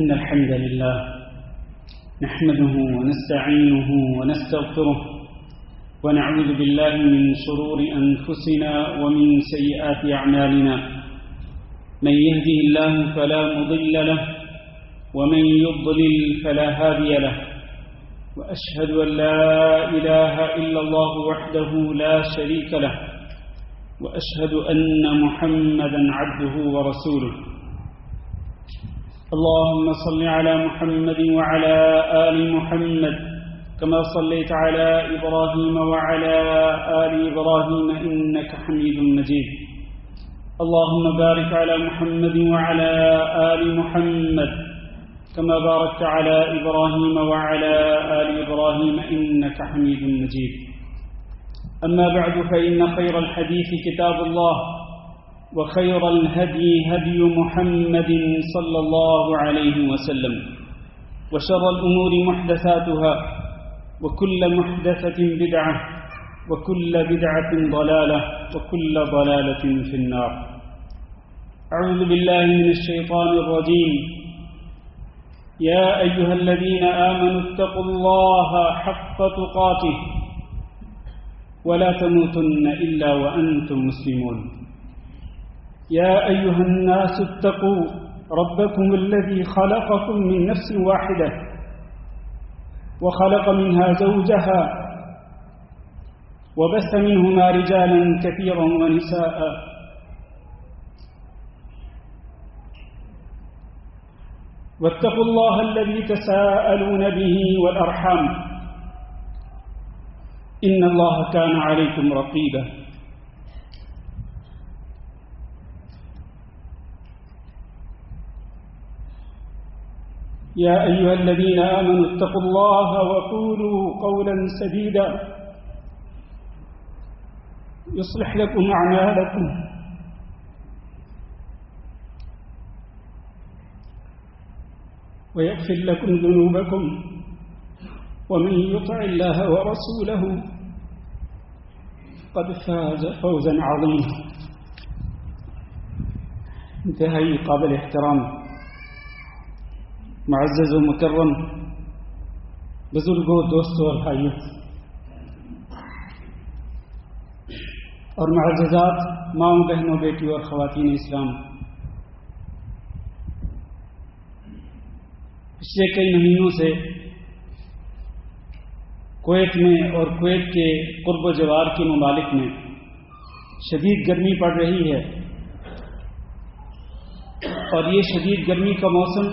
إن الحمد لله نحمده ونستعينه ونستغفره ونعوذ بالله من شرور أنفسنا ومن سيئات أعمالنا من يهده الله فلا مضل له ومن يضلل فلا هادي له وأشهد أن لا إله إلا الله وحده لا شريك له وأشهد أن محمدا عبده ورسوله اللهم صل على محمد وعلى آل محمد كما صليت على إبراهيم وعلى آل إبراهيم إنك حميد مجيد اللهم بارك على محمد وعلى آل محمد كما باركت على إبراهيم وعلى آل إبراهيم إنك حميد مجيد أما بعد فإن خير الحديث كتاب الله وخير الهدي هدي محمد صلى الله عليه وسلم وشر الأمور محدثاتها وكل محدثة بدعة وكل بدعة ضلالة وكل ضلالة في النار أعوذ بالله من الشيطان الرجيم يا أيها الذين آمنوا اتقوا الله حق تقاته ولا تموتن إلا وأنتم مسلمون يا أيها الناس اتقوا ربكم الذي خلقكم من نفس واحدة وخلق منها زوجها وبث منهما رجالا كثيرا ونساء واتقوا الله الذي تساءلون به والأرحام إن الله كان عليكم رقيبا يا أيها الذين آمنوا اتقوا الله وقولوا قولا سديدا يصلح لكم أعمالكم ويغفر لكم ذنوبكم ومن يطع الله ورسوله قد فاز فوزا عظيما انتهائی قابل احترام معزز و مکرم بزرگوں دوستوں اور بھائیوں اور معززات ماؤں بہنوں بیٹیوں اور خواتین اسلام، پچھلے کئی مہینوں سے کویت میں اور کویت کے قرب و جوار کے ممالک میں شدید گرمی پڑ رہی ہے، اور یہ شدید گرمی کا موسم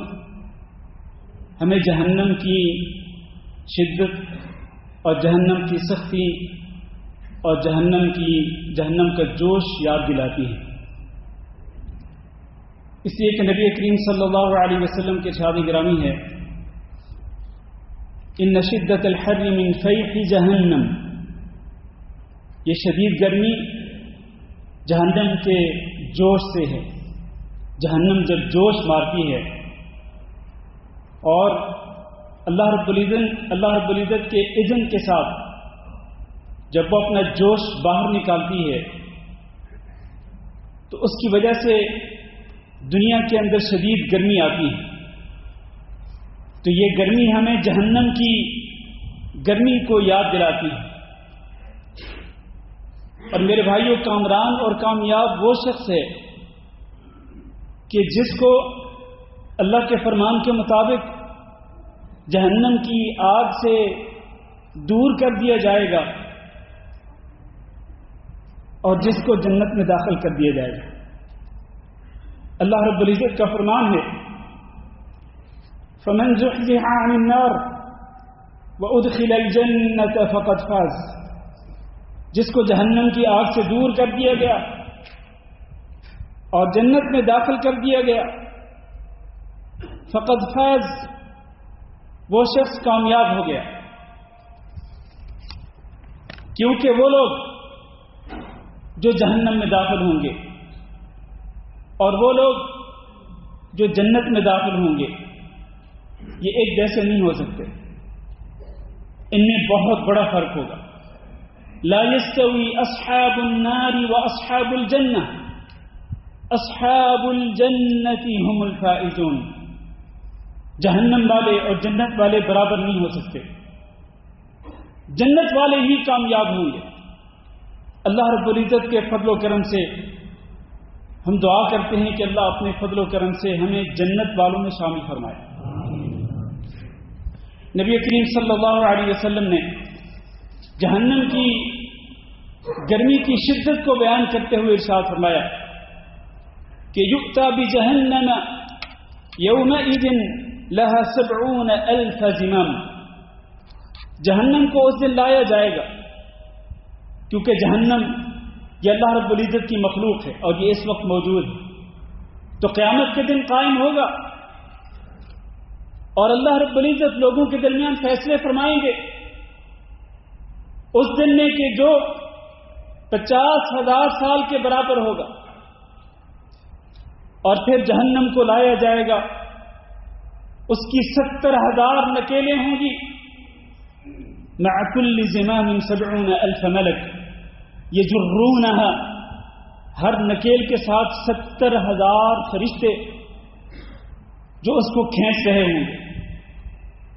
ہمیں جہنم کی شدت اور جہنم کی سختی اور جہنم کا جوش یاد دلاتی ہے۔ اس لیے کہ نبی کریم صلی اللہ علیہ وسلم کے ارشاد گرامی ہے، ان شدت الحر من فیح جہنم، یہ شدید گرمی جہنم کے جوش سے ہے۔ جہنم جب جوش مارتی ہے اور اللہ رب العزت کے اذن کے ساتھ جب وہ اپنا جوش باہر نکالتی ہے تو اس کی وجہ سے دنیا کے اندر شدید گرمی آتی ہے۔ تو یہ گرمی ہمیں جہنم کی گرمی کو یاد دلاتی ہے۔ اور میرے بھائیوں، کامران اور کامیاب وہ شخص ہے کہ جس کو اللہ کے فرمان کے مطابق جہنم کی آگ سے دور کر دیا جائے گا اور جس کو جنت میں داخل کر دیا جائے گا۔ اللہ رب العزت کا فرمان ہے، فَمَنْ زُحْزِحَ عَنِ النَّارِ وَأُدْخِلَ الْجَنَّةَ فَقَدْ فَازَ، جس کو جہنم کی آگ سے دور کر دیا گیا اور جنت میں داخل کر دیا گیا، فقد فاز، وہ شخص کامیاب ہو گیا۔ کیونکہ وہ لوگ جو جہنم میں داخل ہوں گے اور وہ لوگ جو جنت میں داخل ہوں گے، یہ ایک جیسے نہیں ہو سکتے، ان میں بہت بڑا فرق ہوگا۔ لا يستوي اصحاب النار واصحاب الجنة اصحاب الجنة هم الفائزون، جہنم والے اور جنت والے برابر نہیں ہو سکتے. جنت والے ہی کامیاب ہوں گے. اللہ رب العزت کے فضل و کرم سے ہم دعا کرتے ہیں کہ اللہ اپنے فضل و کرم سے ہمیں جنت والوں میں شامل فرمائے. نبی کریم صلی اللہ علیہ وسلم نے جہنم کی گرمی کی شدت کو بیان کرتے ہوئے ارشاد فرمایا کہ یؤتی بجہنم یومئذ لها 70,000 زمام. جہنم کو اس دن لایا جائے گا کیونکہ جہنم یہ اللہ رب العزت کی مخلوق ہے اور یہ اس وقت موجود ہے. تو قیامت کے دن قائم ہوگا اور اللہ رب العزت لوگوں کے درمیان فیصلے فرمائیں گے اس دن میں کہ جو 50,000 سال کے برابر ہوگا. اور پھر جہنم کو لایا جائے گا. اس کی 70,000 نکیلیں ہوں گی. مع كل زمام 70,000 ملک یجرونها. ہر نکیل کے ساتھ 70,000 فرشتے جو اس کو کھینچ رہے ہوں گے.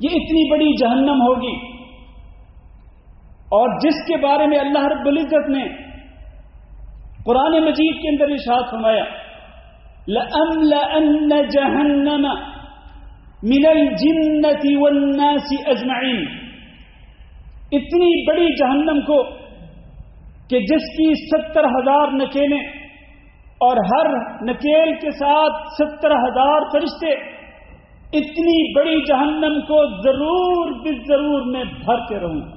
یہ اتنی بڑی جہنم ہوگی اور جس کے بارے میں اللہ رب العزت نے قرآن مجید کے اندر ارشاد فرمایا لَأَمْلَأَنَّ جَهَنَّمَ مِنَ الْجِنَّةِ وَالنَّاسِ أَجْمَعِينَ. اتنی بڑی جہنم کو کہ جس کی 70,000 نکیلیں اور ہر نکیل کے ساتھ 70,000 فرشتے. اتنی بڑی جہنم کو ضرور بالضرور میں بھر کے رہوں گا.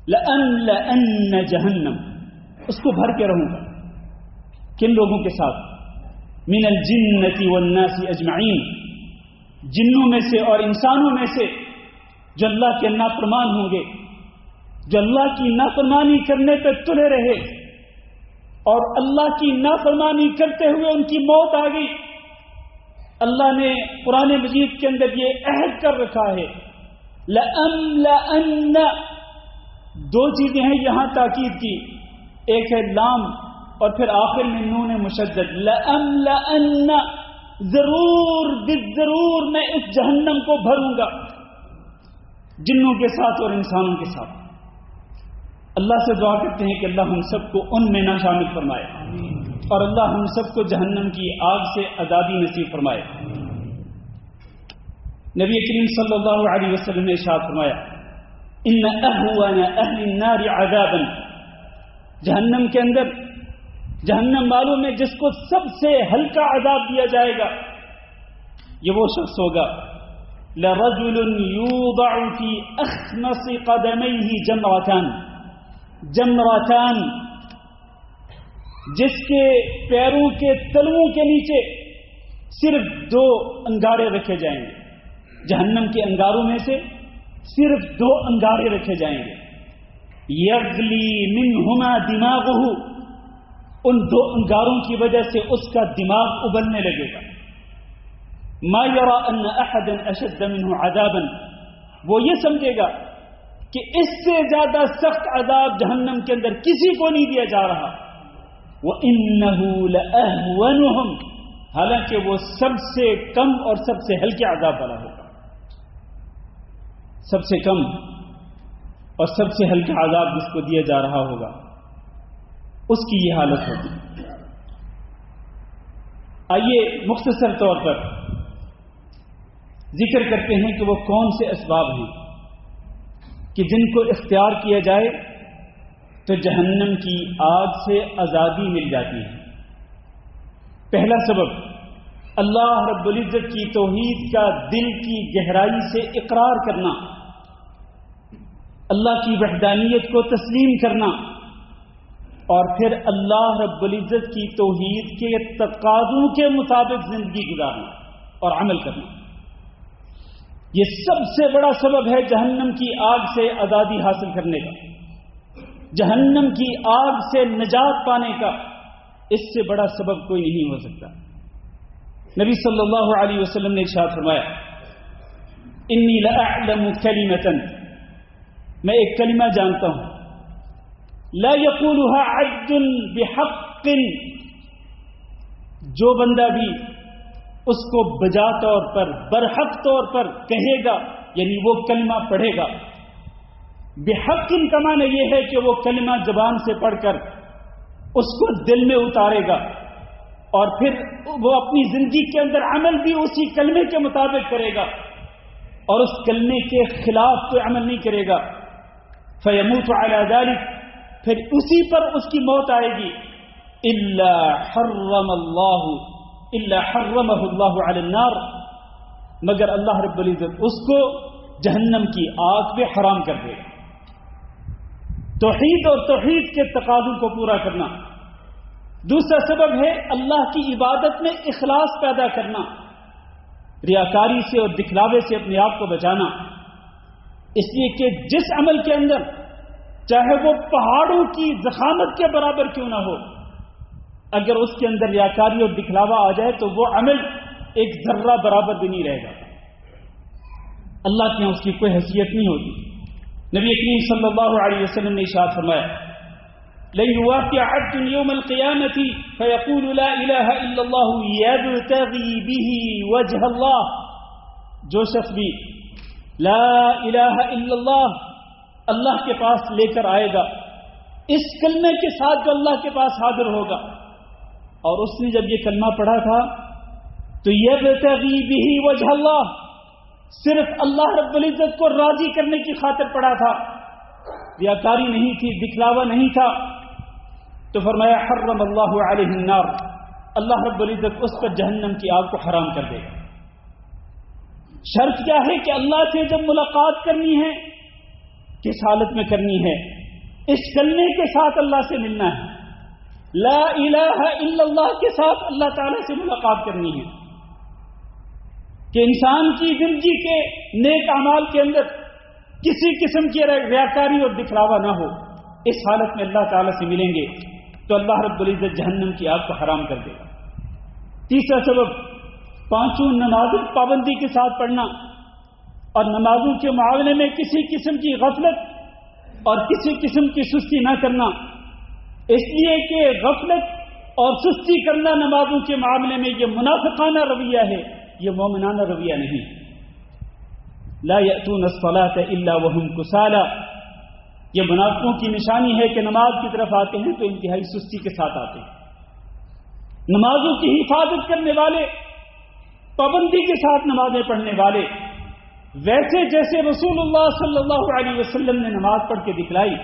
لَأَمْلَأَنَّ جَهَنَّمَ. اس کو بھر کے رہوں گا. کن لوگوں کے ساتھ؟ مِنَ الْجِنَّةِ وَالنَّاسِ أَجْمَعِينَ. جنوں میں سے اور انسانوں میں سے جو اللہ کے نافرمان ہوں گے, جو اللہ کی نافرمانی کرنے پہ تلے رہے اور اللہ کی نافرمانی کرتے ہوئے ان کی موت آ گئی. اللہ نے قرآن مجید کے اندر یہ عہد کر رکھا ہے لَأَمْلَأَنَّ. دو چیزیں ہیں یہاں تاکید کی, ایک ہے لام اور پھر آخر میں نون مشدد. لَأَمْلَأَنَّ. ضرور بالضرور میں اس جہنم کو بھروں گا جنوں کے ساتھ اور انسانوں کے ساتھ. اللہ سے دعا کرتے ہیں کہ اللہ ہم سب کو ان میں نہ شامل فرمائے اور اللہ ہم سب کو جہنم کی آگ سے آزادی نصیب فرمائے. نبی کریم صلی اللہ علیہ وسلم نے ارشاد فرمایا ان اهون اهل النار عذابا. جہنم کے اندر جہنم والوں میں جس کو سب سے ہلکا عذاب دیا جائے گا یہ وہ شخص ہوگا لرجل يوضع في اخمص قدميه جمرتان. جس کے پیروں کے تلووں کے نیچے صرف 2 انگارے رکھے جائیں گے. جہنم کے انگاروں میں سے صرف 2 انگارے رکھے جائیں گے. یغلی منہما دماغہ. ان 2 انگاروں کی وجہ سے اس کا دماغ ابلنے لگے گا. ما یرى ان احدا اشد منه عذابا. وہ یہ سمجھے گا کہ اس سے زیادہ سخت عذاب جہنم کے اندر کسی کو نہیں دیا جا رہا. وَإِنَّهُ لَأَهْوَنُهُمْ. حالانکہ وہ سب سے کم اور سب سے ہلکے عذاب والا ہوگا. سب سے کم اور سب سے ہلکا عذاب جس کو دیا جا رہا ہوگا اس کی یہ حالت ہوگی. آئیے مختصر طور پر ذکر کرتے ہیں کہ وہ کون سے اسباب ہیں کہ جن کو اختیار کیا جائے تو جہنم کی آگ سے آزادی مل جاتی ہے. پہلا سبب اللہ رب العزت کی توحید کا دل کی گہرائی سے اقرار کرنا, اللہ کی وحدانیت کو تسلیم کرنا اور پھر اللہ رب العزت کی توحید کے تقاضوں کے مطابق زندگی گزارنا اور عمل کرنا. یہ سب سے بڑا سبب ہے جہنم کی آگ سے آزادی حاصل کرنے کا, جہنم کی آگ سے نجات پانے کا. اس سے بڑا سبب کوئی نہیں ہو سکتا. نبی صلی اللہ علیہ وسلم نے ارشاد فرمایا انی لأعلم کلمۃ. میں ایک کلمہ جانتا ہوں لا یقولها عبد بحق. جو بندہ بھی اس کو بجا طور پر برحق طور پر کہے گا، یعنی وہ کلمہ پڑھے گا. بحق کا معنی یہ ہے کہ وہ کلمہ زبان سے پڑھ کر اس کو دل میں اتارے گا اور پھر وہ اپنی زندگی کے اندر عمل بھی اسی کلمے کے مطابق کرے گا اور اس کلمے کے خلاف کوئی عمل نہیں کرے گا. فیموت علی ذلک، پھر اسی پر اس کی موت آئے گی. الا حرمہ اللہ علی النار، مگر اللہ رب العزت اس کو جہنم کی آگ پہ حرام کر دے گا. توحید اور توحید کے تقاضوں کو پورا کرنا. دوسرا سبب ہے اللہ کی عبادت میں اخلاص پیدا کرنا، ریاکاری سے اور دکھلاوے سے اپنے آپ کو بچانا. اس لیے کہ جس عمل کے اندر چاہے وہ پہاڑوں کی ضخامت کے برابر کیوں نہ ہو، اگر اس کے اندر ریاکاری اور دکھلاوا آ جائے تو وہ عمل ایک ذرہ برابر بھی نہیں رہے گا. اللہ کے یہاں اس کی کوئی حیثیت نہیں ہوتی. نبی کریم صلی اللہ علیہ وسلم نے ارشاد فرمایا، لن يوافي عبد يوم القيامة فيقول لا إله إلا الله يبتغي به وجه الله، جو شخص بھی لا الہ الا اللہ اللہ کے پاس لے کر آئے گا، اس کلمے کے ساتھ جو اللہ کے پاس حاضر ہوگا، اور اس نے جب یہ کلمہ پڑھا تھا تو یبتغی بہ وجہ اللہ، صرف اللہ رب العزت کو راضی کرنے کی خاطر پڑھا تھا، ریاکاری نہیں تھی، دکھلاوا نہیں تھا. تو فرمایا حرم اللہ علیہ النار، اللہ رب العزت اس پر جہنم کی آگ کو حرام کر دے گا. شرط کیا ہے کہ اللہ سے جب ملاقات کرنی ہے کس حالت میں کرنی ہے؟ اس کلمے کے ساتھ اللہ سے ملنا ہے، لا الہ الا اللہ کے ساتھ اللہ تعالی سے ملاقات کرنی ہے، کہ انسان کی زندگی کے نیک اعمال کے اندر کسی قسم کی ریاکاری اور دکھلاوا نہ ہو. اس حالت میں اللہ تعالی سے ملیں گے تو اللہ رب العزت جہنم کی آگ کو حرام کر دے گا. تیسرا سبب، پانچوں نمازیں پابندی کے ساتھ پڑھنا اور نمازوں کے معاملے میں کسی قسم کی غفلت اور کسی قسم کی سستی نہ کرنا. اس لیے کہ غفلت اور سستی کرنا نمازوں کے معاملے میں یہ منافقانہ رویہ ہے، یہ مومنانہ رویہ نہیں. لا یأتون الصلاة الا وهم کسالى، یہ منافقوں کی نشانی ہے کہ نماز کی طرف آتے ہیں تو انتہائی سستی کے ساتھ آتے ہیں. نمازوں کی حفاظت کرنے والے، پابندی کے ساتھ نمازیں پڑھنے والے، ویسے جیسے رسول اللہ صلی اللہ علیہ وسلم نے نماز پڑھ کے دکھلائی،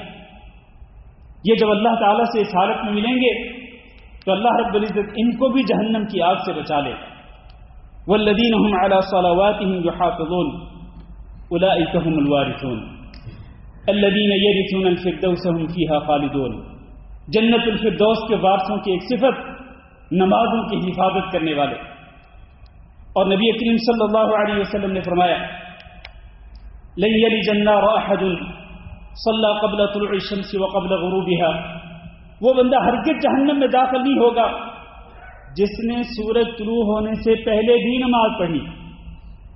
یہ جب اللہ تعالیٰ سے اس حالت میں ملیں گے تو اللہ رب العزت ان کو بھی جہنم کی آگ سے بچا لے. والذین هم علی صلواتهم یحافظون اولئک هم الوارثون الذین یرثون الفردوس هم فیہا خالدون. جنت الفردوس کے وارثوں کی ایک صفت نمازوں کی حفاظت کرنے والے. اور نبی کریم صلی اللہ علیہ وسلم نے فرمایا، لن یلج النار احد صلی قبل طلوع الشمس وقبل غروبها، وہ بندہ ہرگز جہنم میں داخل نہیں ہوگا جس نے سورج طلوع ہونے سے پہلے بھی نماز پڑھی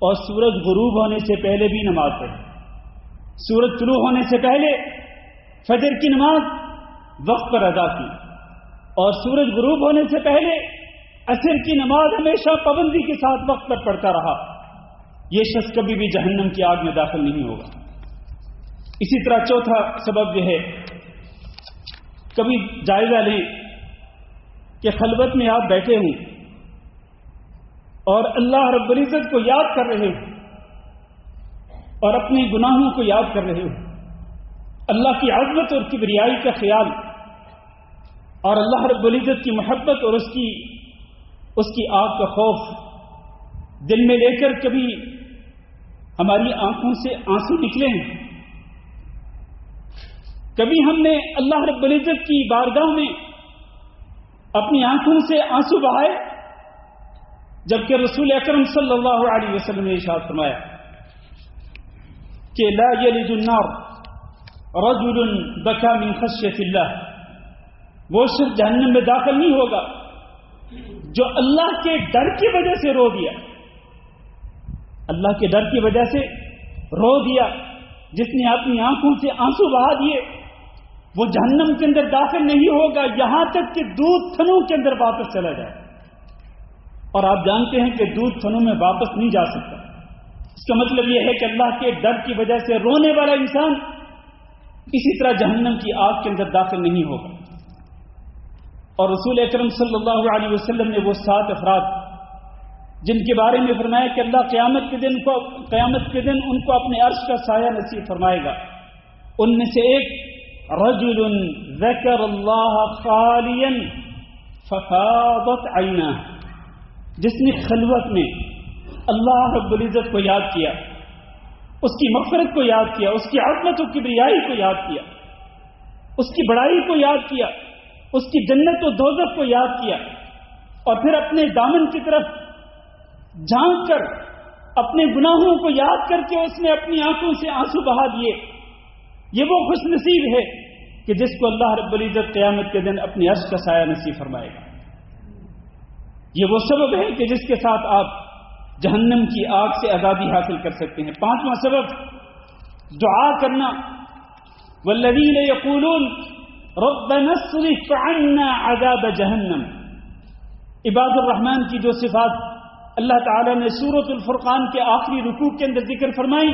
اور سورج غروب ہونے سے پہلے بھی نماز پڑھی. سورج طلوع ہونے سے پہلے فجر کی نماز وقت پر ادا کی اور سورج غروب ہونے سے پہلے عصر کی نماز ہمیشہ پابندی کے ساتھ وقت پر پڑھتا رہا. یہ شخص کبھی بھی جہنم کی آگ میں داخل نہیں ہوگا. اسی طرح چوتھا سبب یہ ہے، کبھی جائزہ لیں کہ خلوت میں آپ بیٹھے ہوں اور اللہ رب العزت کو یاد کر رہے ہوں اور اپنے گناہوں کو یاد کر رہے ہوں، اللہ کی عظمت اور کبریائی کا خیال اور اللہ رب العزت کی محبت اور اس کی آگ کا خوف دل میں لے کر کبھی ہماری آنکھوں سے آنسو نکلے ہیں. کبھی ہم نے اللہ رب العزت کی بارگاہ میں اپنی آنکھوں سے آنسو بہائے، جبکہ رسول اکرم صلی اللہ علیہ وسلم نے ارشاد فرمایا کہ لا یلج النار رجل بکا من خشیۃ اللہ، وہ شخص جہنم میں داخل نہیں ہوگا جو اللہ کے ڈر کی وجہ سے رو دیا، اللہ کے ڈر کی وجہ سے رو دیا، جس نے اپنی آنکھوں سے آنسو بہا دیے، وہ جہنم کے اندر داخل نہیں ہوگا یہاں تک کہ دودھ تھنوں کے اندر واپس چلا جائے. اور آپ جانتے ہیں کہ دودھ تھنوں میں واپس نہیں جا سکتا. اس کا مطلب یہ ہے کہ اللہ کے ڈر کی وجہ سے رونے والا انسان اسی طرح جہنم کی آگ کے اندر داخل نہیں ہوگا. اور رسول اکرم صلی اللہ علیہ وسلم نے وہ 7 افراد جن کے بارے میں فرمایا کہ اللہ قیامت کے دن ان کو اپنے عرش کا سایہ نصیب فرمائے گا. ان میں سے ایک رجل ذکر اللہ خالیا ففاضت عیناہ، جس نے خلوت میں اللہ رب العزت کو یاد کیا، اس کی مغفرت کو یاد کیا، اس کی عظمت و کبریائی کو یاد کیا، اس کی بڑائی کو یاد کیا، اس کی جنت و دوزخ کو یاد کیا، اور پھر اپنے دامن کی طرف جھانک کر اپنے گناہوں کو یاد کر کے اس نے اپنی آنکھوں سے آنسو بہا دیے. یہ وہ خوش نصیب ہے کہ جس کو اللہ رب العزت قیامت کے دن اپنے عرش کا سایہ نصیب فرمائے گا. یہ وہ سبب ہے کہ جس کے ساتھ آپ جہنم کی آگ سے آزادی حاصل کر سکتے ہیں. 5واں سبب دعا کرنا. والذین یقولون ربنا اصرف عنا عذاب جہنم. عباد الرحمن کی جو صفات اللہ تعالیٰ نے سورۃ الفرقان کے آخری رکوع کے اندر ذکر فرمائی،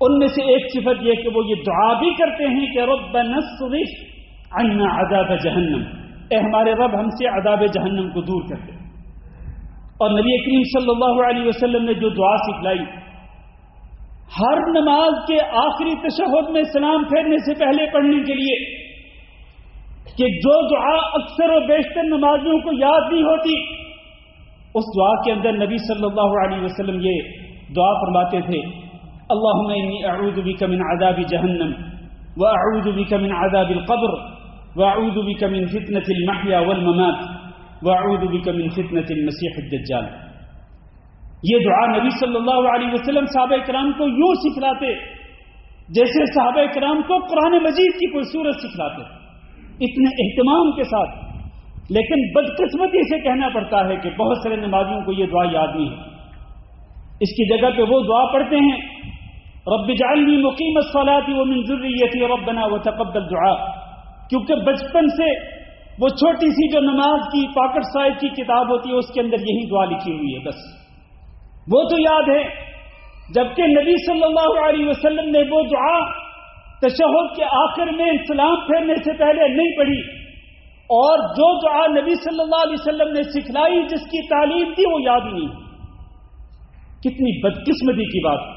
ان میں سے ایک صفت یہ کہ وہ یہ دعا بھی کرتے ہیں کہ ربنا اصرف عنا عذاب جہنم، اے ہمارے رب ہم سے عذاب جہنم کو دور کر دے. اور نبی کریم صلی اللہ علیہ وسلم نے جو دعا سکھلائی ہر نماز کے آخری تشہد میں سلام پھیرنے سے پہلے پڑھنے کے لیے، کہ جو دعا اکثر و بیشتر نمازیوں کو یاد نہیں ہوتی، اس دعا کے اندر نبی صلی اللہ علیہ وسلم یہ دعا فرماتے تھے: اللہم انی اعوذ بک من عذاب جہنم واعوذ بک من عذاب القبر واعوذ بک من فتنة المحیا والممات واعوذ بک من فتنة المسیح الدجال. یہ دعا نبی صلی اللہ علیہ وسلم صحابہ کرام کو یوں سکھلاتے جیسے صحابہ کرام کو قرآن مجید کی کوئی سورت سکھلاتے، اتنے اہتمام کے ساتھ. لیکن بدقسمتی سے کہنا پڑتا ہے کہ بہت سارے نمازیوں کو یہ دعا یاد نہیں ہے. اس کی جگہ پہ وہ دعا پڑھتے ہیں: رب اجعلنی مقیم الصلاۃ ومن ذریتی ربنا وتقبل دعاء. کیونکہ بچپن سے وہ چھوٹی سی جو نماز کی پاکٹ سائز کی کتاب ہوتی ہے اس کے اندر یہی دعا لکھی ہوئی ہے، بس وہ تو یاد ہے. جبکہ نبی صلی اللہ علیہ وسلم نے وہ دعا تشہد کے آخر میں سلام پھیرنے سے پہلے نہیں پڑھی، اور جو دعا نبی صلی اللہ علیہ وسلم نے سکھلائی، جس کی تعلیم تھی، وہ یاد ہی نہیں. کتنی بدقسمتی کی بات.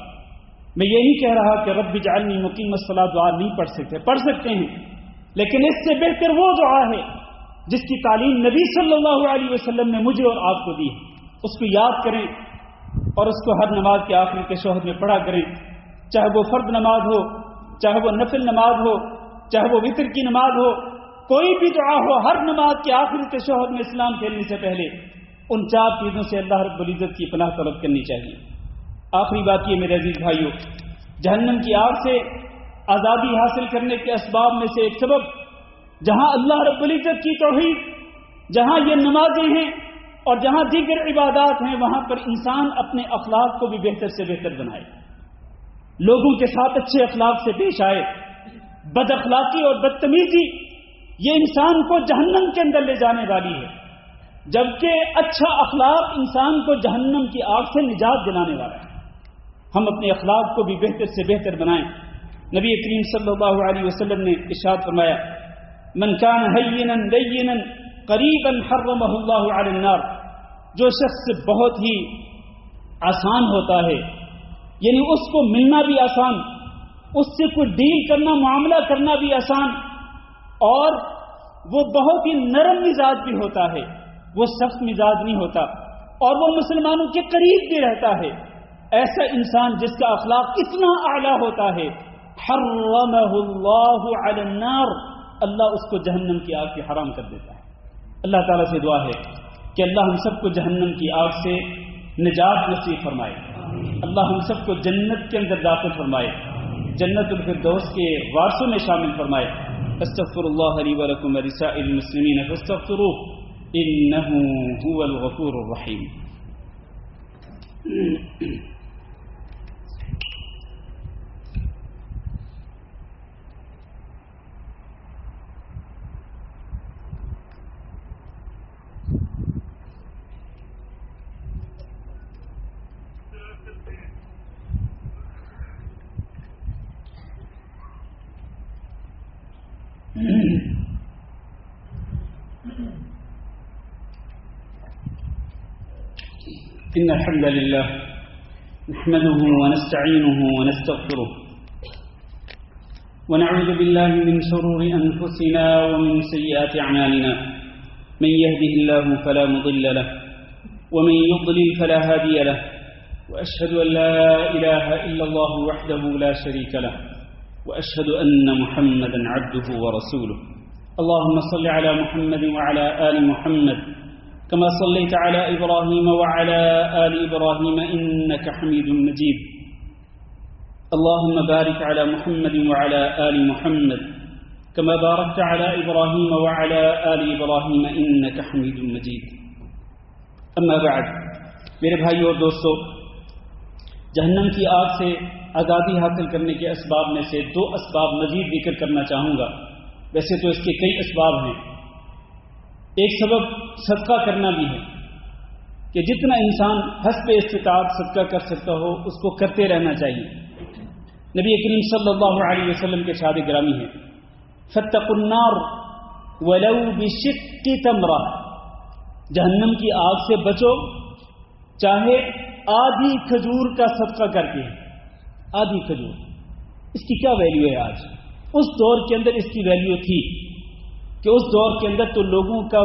میں یہ نہیں کہہ رہا کہ رب اجعلنی مقیم الصلاۃ دعا نہیں پڑھ سکتے، پڑھ سکتے ہیں، لیکن اس سے بہتر وہ دعا ہے جس کی تعلیم نبی صلی اللہ علیہ وسلم نے مجھے اور آپ کو دی. اس کو یاد کریں اور اس کو ہر نماز کے آخری تشہد میں پڑھا کریں، چاہے وہ فرض نماز ہو، چاہے وہ نفل نماز ہو، چاہے وہ وتر کی نماز ہو، کوئی بھی دعا ہو، ہر نماز کے آخری تشہد میں اسلام پھیرنے سے پہلے ان 4 چیزوں سے اللہ رب العزت کی پناہ طلب کرنی چاہیے. آخری بات یہ میرے عزیز بھائیوں، جہنم کی آگ سے آزادی حاصل کرنے کے اسباب میں سے ایک سبب، جہاں اللہ رب العزت کی توحید، جہاں یہ نمازیں ہیں اور جہاں دیگر عبادات ہیں، وہاں پر انسان اپنے اخلاق کو بھی بہتر سے بہتر بنائے، لوگوں کے ساتھ اچھے اخلاق سے پیش آئے. بد اخلاقی اور بدتمیزی یہ انسان کو جہنم کے اندر لے جانے والی ہے، جبکہ اچھا اخلاق انسان کو جہنم کی آگ سے نجات دلانے والا ہے. ہم اپنے اخلاق کو بھی بہتر سے بہتر بنائیں. نبی کریم صلی اللہ علیہ وسلم نے ارشاد فرمایا: من کان ہینا لینا قریبا حرمہ اللہ علی النار. جو شخص بہت ہی آسان ہوتا ہے، یعنی اس کو ملنا بھی آسان، اس سے کوئی ڈیل کرنا، معاملہ کرنا بھی آسان، اور وہ بہت ہی نرم مزاج بھی ہوتا ہے، وہ سخت مزاج نہیں ہوتا، اور وہ مسلمانوں کے قریب بھی رہتا ہے، ایسا انسان جس کا اخلاق اتنا اعلیٰ ہوتا ہے، حرمہ اللہ علی النار، اللہ اس کو جہنم کی آگ سے حرام کر دیتا ہے. اللہ تعالیٰ سے دعا ہے کہ اللہ ہم سب کو جہنم کی آگ سے نجات نصیب فرمائے، اللہ ہم سب کو جنت کے اندر داخل فرمائے، جنت الفردوس کے وارثوں میں شامل فرمائے. استغفر اللہ لی ولکم ولسائر المسلمین فاستغفروہ انہ هو الغفور الرحیم. إن الحمد لله نحمده ونستعينه ونستغفره ونعوذ بالله من شرور أنفسنا ومن سيئات أعمالنا من يهده الله فلا مضل له ومن يضلل فلا هادي له وأشهد أن لا إله إلا الله وحده لا شريك له وأشهد أن محمدا عبده ورسوله اللهم صل على محمد وعلى آل محمد كما صليت على إبراهيم وعلى آل إبراهيم إنك حميد مجيد اللهم بارك على محمد وعلى آل محمد كما باركت على إبراهيم وعلى آل إبراهيم إنك حميد مجيد أما بعد میرے بھائیو اور دوستو، جہنم کی آگ سے آزادی حاصل کرنے کے اسباب میں سے 2 اسباب مزید ذکر کرنا چاہوں گا۔ ویسے تو اس کے کئی اسباب ہیں۔ ایک سبب صدقہ کرنا بھی ہے کہ جتنا انسان حسب استطاعت صدقہ کر سکتا ہو اس کو کرتے رہنا چاہیے۔ نبی کریم صلی اللہ علیہ وسلم کے ارشاد گرامی ہے، فاتقوا النار ولو بشق تمرہ، جہنم کی آگ سے بچو چاہے آدھی کھجور کا صدقہ کر کے۔ آدھی کھجور، اس کی کیا ویلیو ہے آج؟ اس دور کے اندر اس کی ویلیو تھی کہ اس دور کے اندر تو لوگوں کا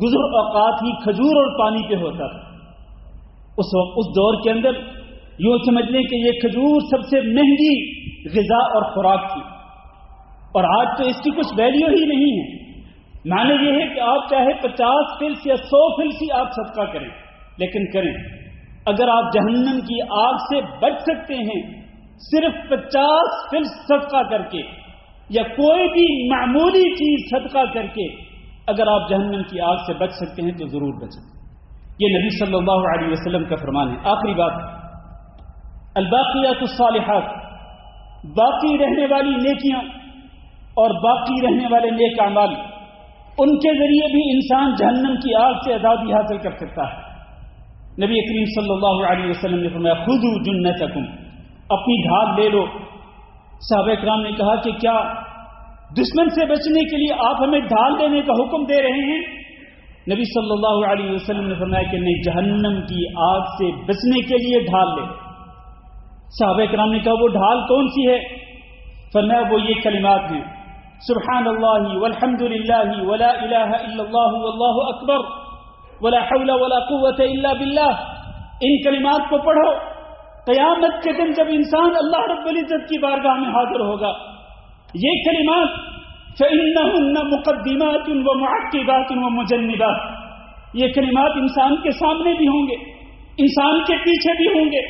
گزر اوقات ہی کھجور اور پانی پہ ہوتا تھا۔ اس دور کے اندر یوں سمجھ لیں کہ یہ کھجور سب سے مہنگی غذا اور خوراک تھی، اور آج تو اس کی کچھ ویلیو ہی نہیں ہے۔ معنی یہ ہے کہ آپ چاہے 50 فلس یا 100 فلس ہی آپ صدقہ کریں، لیکن کریں۔ اگر آپ جہنم کی آگ سے بچ سکتے ہیں صرف 50 فلس صدقہ کر کے یا کوئی بھی معمولی چیز صدقہ کر کے، اگر آپ جہنم کی آگ سے بچ سکتے ہیں تو ضرور بچیں۔ یہ نبی صلی اللہ علیہ وسلم کا فرمان ہے۔ آخری بات، الباقیات الصالحات، باقی رہنے والی نیکیاں اور باقی رہنے والے نیک اعمال، ان کے ذریعے بھی انسان جہنم کی آگ سے آزادی حاصل کر سکتا ہے۔ نبی کریم صلی اللہ علیہ وسلم نے فرمایا، خذوا جنتکم، اپنی ڈھال لے لو۔ صحابہ کرام نے کہا کہ کیا دشمن سے بچنے کے لیے آپ ہمیں ڈھال لینے کا حکم دے رہے ہیں؟ نبی صلی اللہ علیہ وسلم نے فرمایا کہ نہیں، جہنم کی آگ سے بچنے کے لیے ڈھال لے۔ صحابہ کرام نے کہا وہ ڈھال کون سی ہے؟ فرمایا وہ یہ کلمات ہیں، سبحان اللہ والحمد للہ ولا الہ الا اللہ واللہ اکبر ولا حول ولا قوت الا باللہ۔ ان کلمات کو پڑھو، قیامت کے دن جب انسان اللہ رب العزت کی بارگاہ میں حاضر ہوگا، یہ کلمات فإنہن مقدمات ومعقبات ومجنبات، یہ کلمات انسان کے سامنے بھی ہوں گے، انسان کے پیچھے بھی ہوں گے،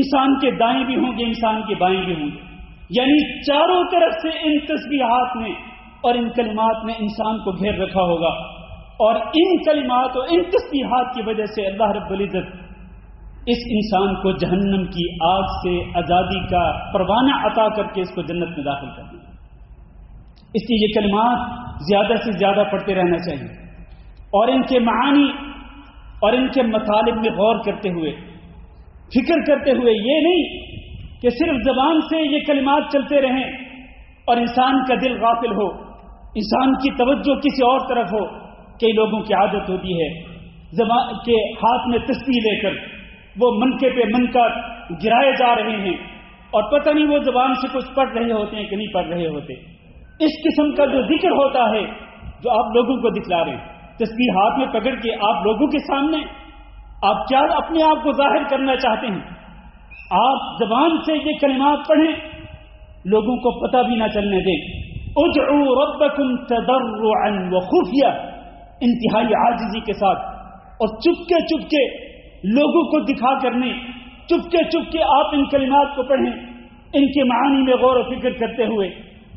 انسان کے دائیں بھی ہوں گے، انسان کے بائیں بھی ہوں گے، یعنی چاروں طرف سے ان تسبیحات نے اور ان کلمات نے انسان کو گھیر رکھا ہوگا، اور ان کلمات اور ان تسبیحات کی وجہ سے اللہ رب العزت اس انسان کو جہنم کی آگ سے آزادی کا پروانہ عطا کر کے اس کو جنت میں داخل کر دیں۔ اس لیے یہ کلمات زیادہ سے زیادہ پڑھتے رہنا چاہیے، اور ان کے معانی اور ان کے مطالب میں غور کرتے ہوئے، فکر کرتے ہوئے، یہ نہیں کہ صرف زبان سے یہ کلمات چلتے رہیں اور انسان کا دل غافل ہو، انسان کی توجہ کسی اور طرف ہو۔ کئی لوگوں کی عادت ہوتی ہے زبان کے ہاتھ میں تسبیح لے کر وہ منکے پہ منکا گرائے جا رہے ہیں، اور پتہ نہیں وہ زبان سے کچھ پڑھ رہے ہوتے ہیں کہ نہیں پڑھ رہے ہوتے۔ اس قسم کا جو ذکر ہوتا ہے جو آپ لوگوں کو دکھلا رہے ہیں، تسبیح ہاتھ میں پکڑ کے آپ لوگوں کے سامنے آپ کیا اپنے آپ کو ظاہر کرنا چاہتے ہیں؟ آپ زبان سے یہ کلمات پڑھیں، لوگوں کو پتہ بھی نہ چلنے دیں۔ ادعوا ربکم تضرعا وخفیہ، انتہائی عاجزی کے ساتھ اور چپکے چپکے لوگوں کو دکھا کرنے، چپکے چپکے آپ ان کلمات کو پڑھیں، ان کے معانی میں غور و فکر کرتے ہوئے۔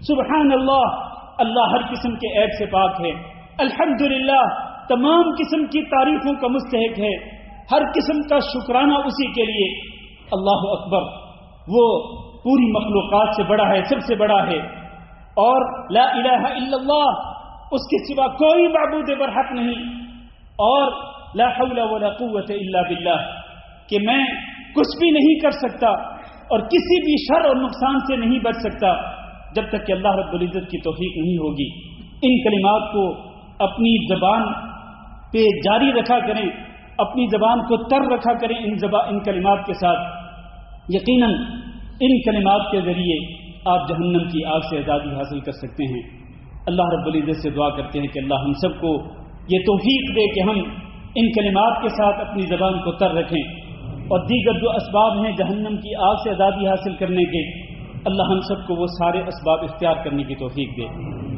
سبحان اللہ، اللہ ہر قسم کے عیب سے پاک ہے۔ الحمدللہ، تمام قسم کی تعریفوں کا مستحق ہے، ہر قسم کا شکرانہ اسی کے لیے۔ اللہ اکبر، وہ پوری مخلوقات سے بڑا ہے، سب سے بڑا ہے۔ اور لا الہ الا اللہ، اس کے سوا کوئی معبود برحق نہیں۔ اور لا حول ولا قوت الا باللہ، کہ میں کچھ بھی نہیں کر سکتا اور کسی بھی شر اور نقصان سے نہیں بچ سکتا جب تک کہ اللہ رب العزت کی توفیق نہیں ہوگی، ان کلمات کو اپنی زبان پہ جاری رکھا کریں، اپنی زبان کو تر رکھا کریں ان کلمات کے ساتھ۔ یقیناً ان کلمات کے ذریعے آپ جہنم کی آگ سے آزادی حاصل کر سکتے ہیں۔ اللہ رب العزت سے دعا کرتے ہیں کہ اللہ ہم سب کو یہ توفیق دے کہ ہم ان کلمات کے ساتھ اپنی زبان کو تر رکھیں، اور دیگر جو اسباب ہیں جہنم کی آگ سے آزادی حاصل کرنے کے، اللہ ہم سب کو وہ سارے اسباب اختیار کرنے کی توفیق دے۔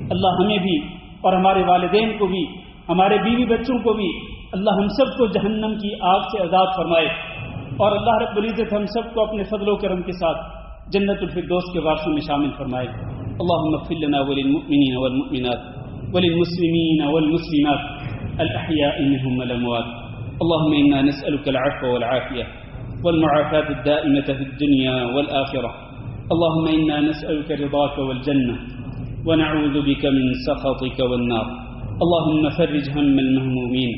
اللہ ہمیں بھی اور ہمارے والدین کو بھی، ہمارے بیوی بچوں کو بھی، اللہ ہم سب کو جہنم کی آگ سے آزاد فرمائے، اور اللہ رب العزت ہم سب کو اپنے فضل و کرم کے ساتھ جنت الفردوس کے وارثوں میں شامل فرمائے۔ اللهم اغفر لنا وللمؤمنين والمؤمنات وللمسلمين والمسلمات الأحياء منهم والأموات. اللهم إنا نسألك العفو والعافية والمعافاة الدائمة في الدنيا والآخرة. اللهم إنا نسألك رضاك والجنة ونعوذ بك من سخطك والنار. اللهم فرج هم المهمومين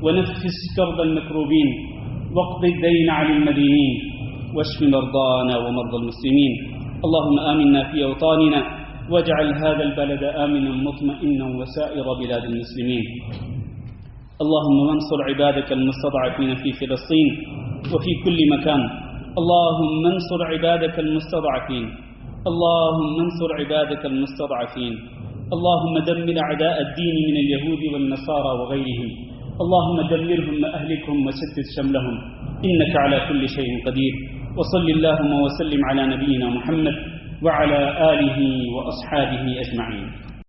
ونفس كرب المكروبين واقض الدين عن المدينين واشف مرضانا ومرضى المسلمين. اللهم آمنا في أوطاننا واجعل هذا البلد آمنا مطمئنا وسائر بلاد المسلمين. اللهم انصر عبادك المستضعفين في فلسطين وفي كل مكان. اللهم انصر عبادك المستضعفين. اللهم انصر عبادك المستضعفين. اللهم دمر أعداء الدين من اليهود والنصارى وغيرهم. اللهم دمرهم وأهلكهم وشتت شملهم إنك على كل شيء قدير. وصل اللهم وسلم على نبينا محمد وعلى آله وأصحابه أجمعين.